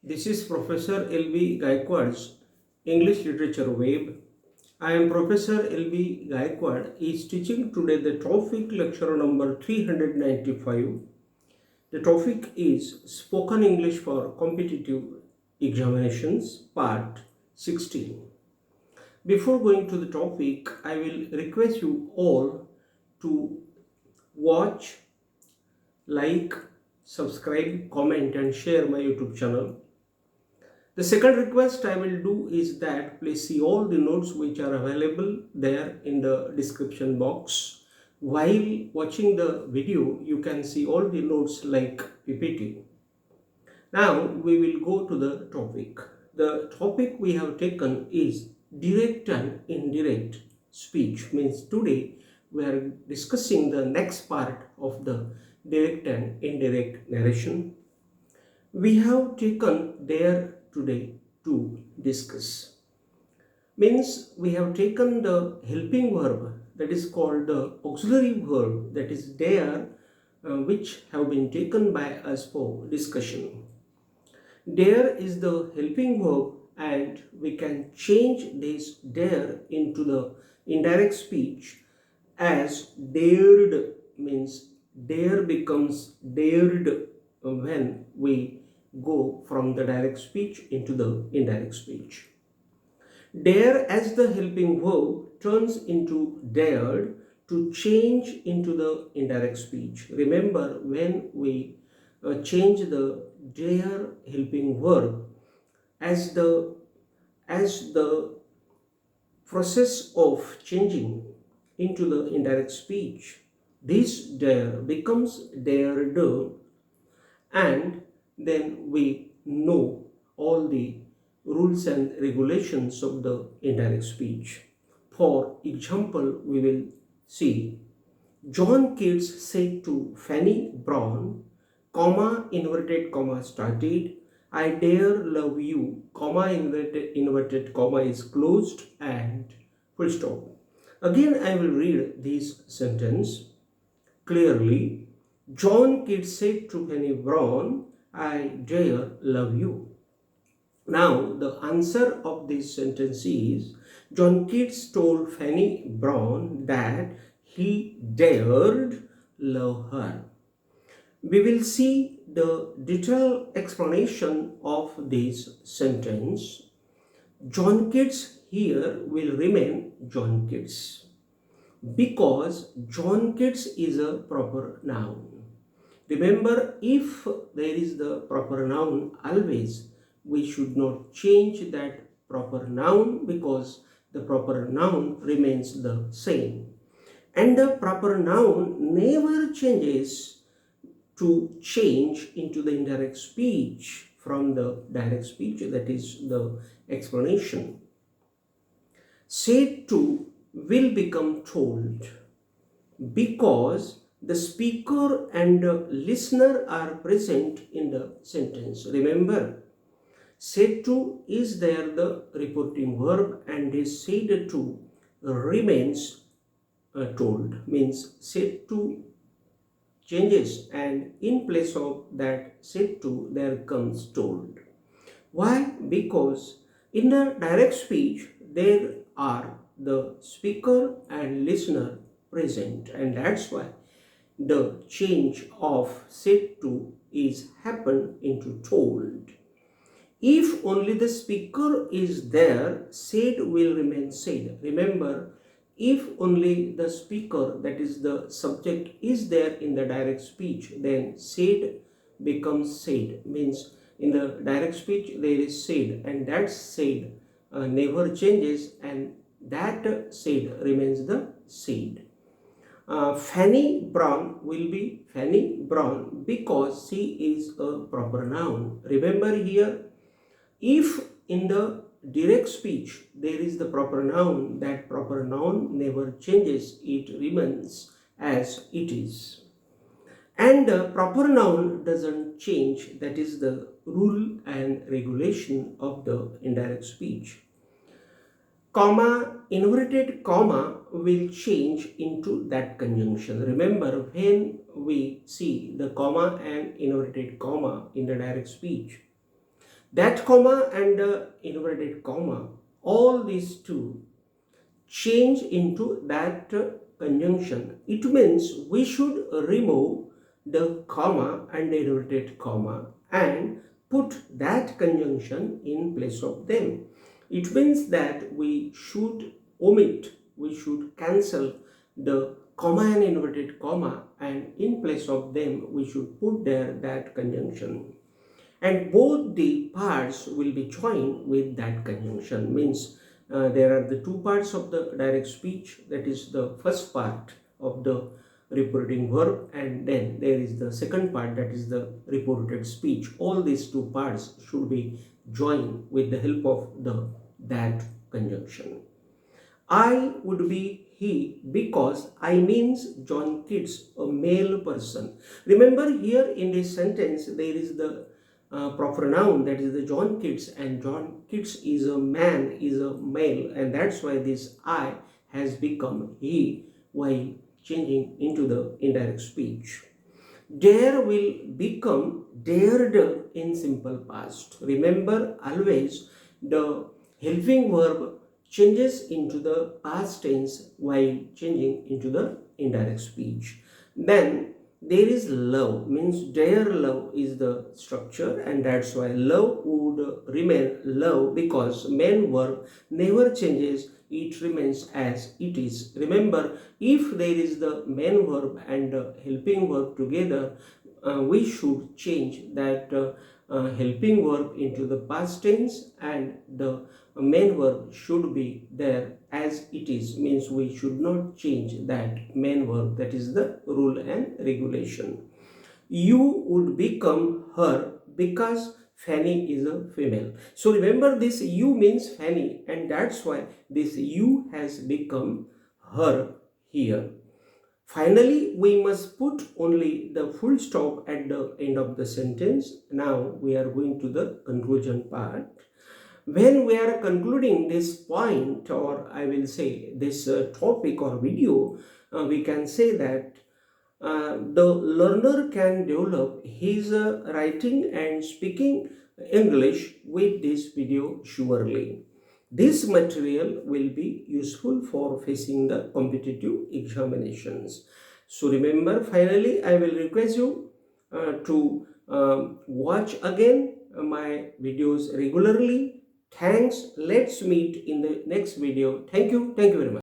This is Professor L.B. Gayakawad's English Literature Web. I am Professor L.B. Gayakawad is teaching today the topic lecture number 395. The topic is Spoken English for Competitive Examinations Part 16. Before going to the topic, I will request you all to watch, like, subscribe, comment and share my YouTube channel. The second request I will do is that please see all the notes which are available there in the description box. While watching the video, you can see all the notes like PPT. Now we will go to the topic. The topic we have taken is direct and indirect speech. Means today we are discussing the next part of the direct and indirect narration. We have taken there today to discuss. Means we have taken the helping verb that is called the auxiliary verb that is there which have been taken by us for discussion. There is the helping verb and we can change this there into the indirect speech as dared. Means dare becomes dared when we go from the direct speech into the indirect speech. Dare as the helping verb turns into dared to change into the indirect speech. Remember, when we change the dare helping verb as the process of changing into the indirect speech, this dare becomes dared, and then we know all the rules and regulations of the indirect speech. For example, we will see John Keats said to Fanny Brawne, comma, inverted comma started, I dare love you, comma, inverted comma is closed, and full stop. Again, I will read this sentence clearly. John Keats said to Fanny Brawne, I dare love you. Now, the answer of this sentence is John Keats told Fanny Brawne that he dared love her. We will see the detailed explanation of this sentence. John Keats here will remain John Keats because John Keats is a proper noun. Remember, if there is the proper noun always, we should not change that proper noun because the proper noun remains the same. And the proper noun never changes to change into the indirect speech from the direct speech. That is the explanation. Said to will become told because the speaker and the listener are present in the sentence. Remember, said to is there the reporting verb and is said to remains told. Means said to changes and in place of that said to there comes told. Why? Because in the direct speech there are the speaker and listener present, and that's why the change of said to is happened into told. If only the speaker is there, said will remain said. Remember, if only the speaker, that is the subject, is there in the direct speech, then said becomes said. Means in the direct speech there is said, and that said never changes, and that said remains the said. Fanny Brawne will be Fanny Brawne because she is a proper noun. Remember here, if in the direct speech there is the proper noun, that proper noun never changes, it remains as it is. And the proper noun doesn't change, that is the rule and regulation of the indirect speech. Comma, inverted comma will change into that conjunction. Remember, when we see the comma and inverted comma in the direct speech, That comma and inverted comma, all these two change into that conjunction. It means we should remove the comma and inverted comma and put that conjunction in place of them. It means that we should omit, we should cancel the comma and inverted comma, and in place of them we should put there that conjunction, and both the parts will be joined with that conjunction. Means there are the two parts of the direct speech, that is the first part of the reporting verb, and then there is the second part, that is the reported speech. All these two parts should be joined with the help of the that conjunction. I would be he because I means John Keats, a male person. Remember, here in this sentence there is the proper noun, that is the John Keats, and John Keats is a man, is a male, and that's why this I has become he while changing into the indirect speech. Dare will become dared in simple past. Remember, always the helping verb changes into the past tense while changing into the indirect speech. Then there is love, means dare love is the structure, and that's why love would remain love because main verb never changes, it remains as it is. Remember, if there is the main verb and helping verb together, we should change that helping verb into the past tense, and the main verb should be there as it is. Means we should not change that main verb. That is the rule and regulation. You would become her because Fanny is a female. So remember, this you means Fanny, and that's why this you has become her here. Finally, we must put only the full stop at the end of the sentence. Now we are going to the conclusion part. When we are concluding this point, or I will say this topic or video, we can say that the learner can develop his writing and speaking English with this video surely. This material will be useful for facing the competitive examinations. So remember, finally, I will request you to watch again my videos regularly. Thanks. Let's meet in the next video. Thank you. Thank you very much.